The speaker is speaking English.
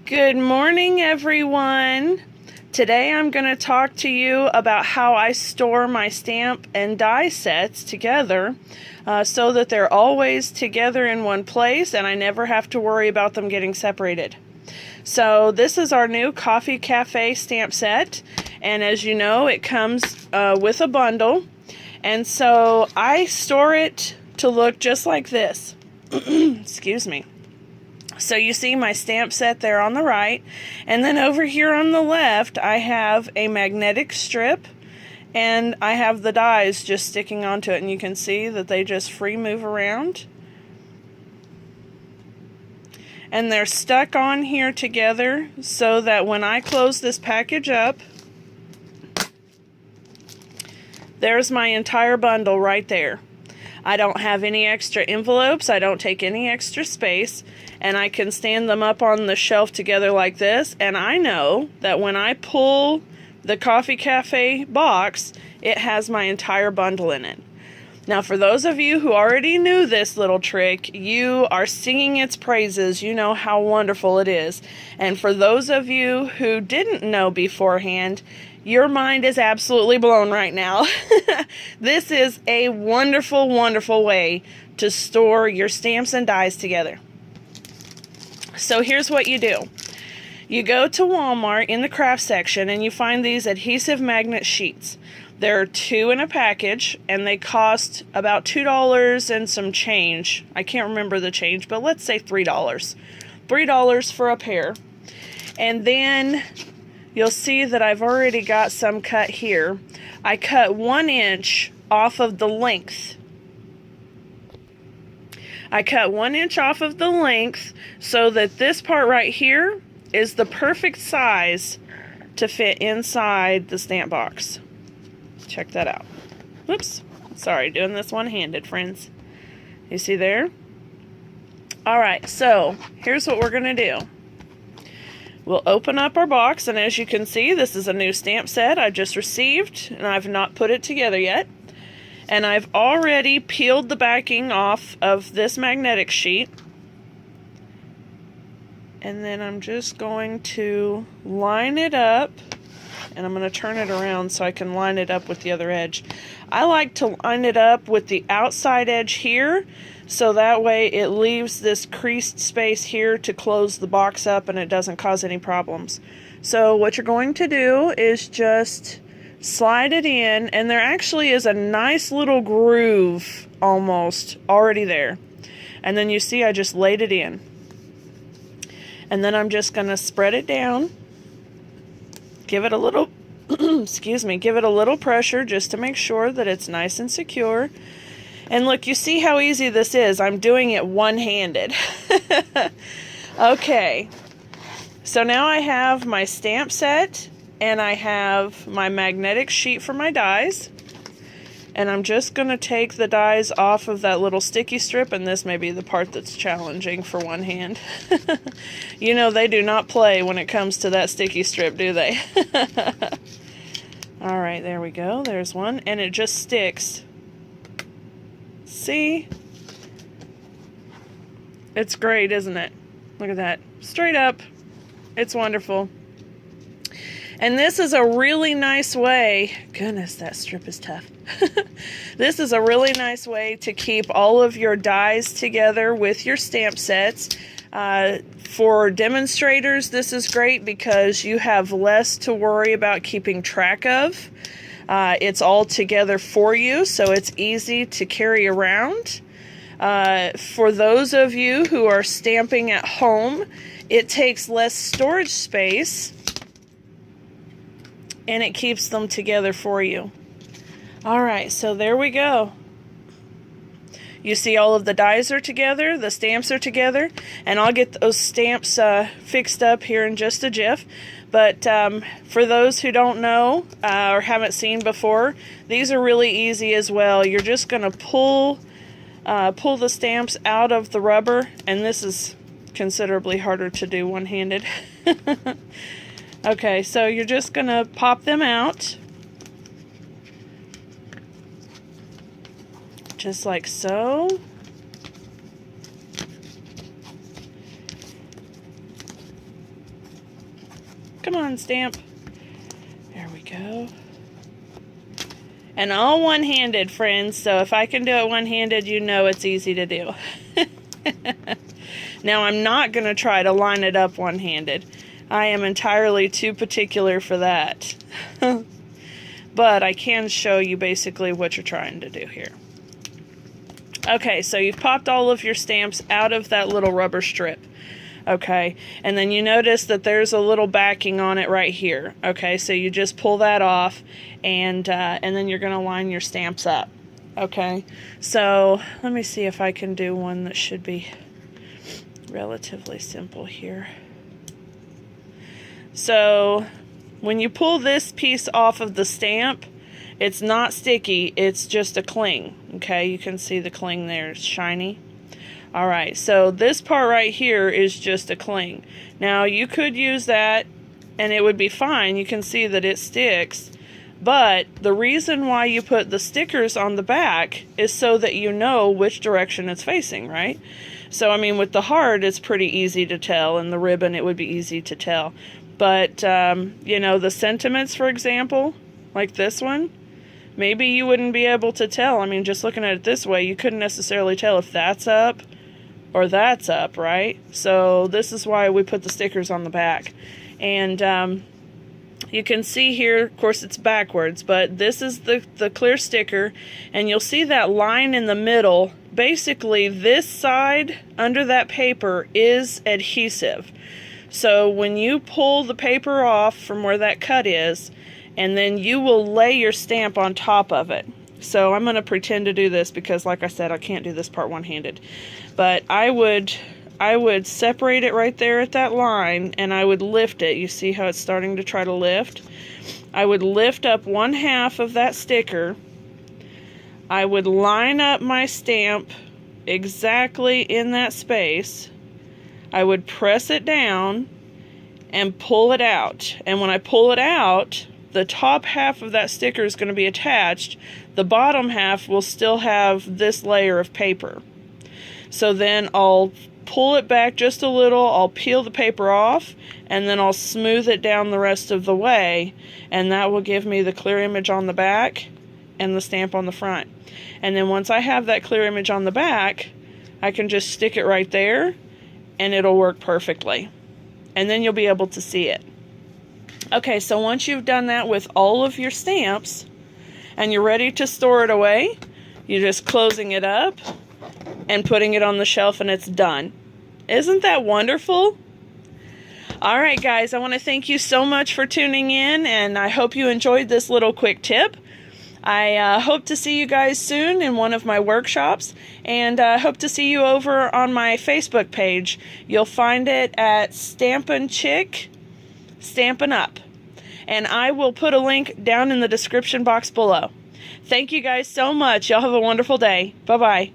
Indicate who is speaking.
Speaker 1: Good morning, everyone. Today I'm going to talk to you about how I store my stamp and die sets together so that they're always together in one place and I never have to worry about them getting separated. So this is our new Coffee Cafe stamp set, and as you know, it comes with a bundle, and so I store it to look just like this. Excuse me. So you see my stamp set there on the right, and then over here on the left I have a magnetic strip, and I have the dies just sticking onto it, and you can see that they just free move around. And they're stuck on here together so that when I close this package up, there's my entire bundle right there. I don't have any extra envelopes, I don't take any extra space, and I can stand them up on the shelf together like this, and I know that when I pull the Coffee Cafe box, it has my entire bundle in it. Now, for those of you who already knew this little trick, you are singing its praises. You know how wonderful it is. And for those of you who didn't know beforehand, your mind is absolutely blown right now. This is a wonderful, wonderful way to store your stamps and dies together. So here's what you do. You go to Walmart in the craft section and you find these adhesive magnet sheets. There are 2 in a package, and they cost about $2 and some change. I can't remember the change, but let's say $3. $3 for a pair. And then you'll see that I've already got some cut here. I cut 1 inch off of the length. I cut 1 inch off of the length so that this part right here is the perfect size to fit inside the stamp box. Check that out. Whoops. Sorry, doing this one-handed, friends. You see there? Alright, so here's what we're going to do. We'll open up our box, and as you can see, this is a new stamp set I just received, and I've not put it together yet. And I've already peeled the backing off of this magnetic sheet. And then I'm just going to line it up. And I'm going to turn it around so I can line it up with the other edge. I like to line it up with the outside edge here, so that way it leaves this creased space here to close the box up and it doesn't cause any problems. So what you're going to do is just slide it in, and there actually is a nice little groove almost already there. And then you see I just laid it in. And then I'm just going to spread it down. Give it a little, excuse me, give it a little pressure just to make sure that it's nice and secure. And look, you see how easy this is. I'm doing it one-handed. Okay, so now I have my stamp set and I have my magnetic sheet for my dies. And I'm just going to take the dies off of that little sticky strip, and this may be the part that's challenging for one hand. You know, they do not play when it comes to that sticky strip, do they? Alright, there we go. There's one, and it just sticks. See? It's great, isn't it? Look at that. Straight up. It's wonderful. And this is a really nice way, goodness, that strip is tough. This is a really nice way to keep all of your dies together with your stamp sets. For demonstrators, this is great because you have less to worry about keeping track of. It's all together for you, so it's easy to carry around. For those of you who are stamping at home, it takes less storage space, and it keeps them together for you. Alright, so there we go. You see all of the dies are together, the stamps are together, and I'll get those stamps fixed up here in just a jiff. But for those who don't know or haven't seen before, these are really easy as well. You're just going to pull the stamps out of the rubber, and this is considerably harder to do one-handed. Okay, so you're just going to pop them out. Just like so. Come on, stamp. There we go. And all one-handed, friends, so if I can do it one-handed, you know it's easy to do. Now, I'm not going to try to line it up one-handed. I am entirely too particular for that. But I can show you basically what you're trying to do here. Okay, so you've popped all of your stamps out of that little rubber strip. Okay, and then you notice that there's a little backing on it right here. Okay, so you just pull that off, and then you're going to line your stamps up. Okay, so let me see if I can do one that should be relatively simple here. So when you pull this piece off of the stamp, it's not sticky, it's just a cling. Okay, you can see the cling there, it's shiny. Alright, so this part right here is just a cling. Now you could use that and it would be fine. You can see that it sticks. But the reason why you put the stickers on the back is so that you know which direction it's facing, right? So I mean, with the heart it's pretty easy to tell, and the ribbon it would be easy to tell. But you know, the sentiments, for example, like this one, maybe you wouldn't be able to tell. I mean, just looking at it this way, you couldn't necessarily tell if that's up or that's up, right? So this is why we put the stickers on the back. And you can see here, of course it's backwards, but this is the clear sticker, and you'll see that line in the middle. Basically, this side under that paper is adhesive. So when you pull the paper off from where that cut is, and then you will lay your stamp on top of it. So I'm going to pretend to do this because, like I said, I can't do this part one-handed. But I would separate it right there at that line, and I would lift it. You see how it's starting to try to lift? I would lift up one half of that sticker. I would line up my stamp exactly in that space. I would press it down and pull it out. And when I pull it out, the top half of that sticker is going to be attached. The bottom half will still have this layer of paper. So then I'll pull it back just a little, I'll peel the paper off, and then I'll smooth it down the rest of the way, and that will give me the clear image on the back and the stamp on the front. And then once I have that clear image on the back, I can just stick it right there, and it'll work perfectly. And then you'll be able to see it. Okay, so once you've done that with all of your stamps and you're ready to store it away, you're just closing it up and putting it on the shelf, and it's done. Isn't that wonderful? Alright guys, I want to thank you so much for tuning in, and I hope you enjoyed this little quick tip. I hope to see you guys soon in one of my workshops, and I hope to see you over on my Facebook page. You'll find it at Stampin' Chick, Stampin' Up. And I will put a link down in the description box below. Thank you guys so much. Y'all have a wonderful day. Bye-bye.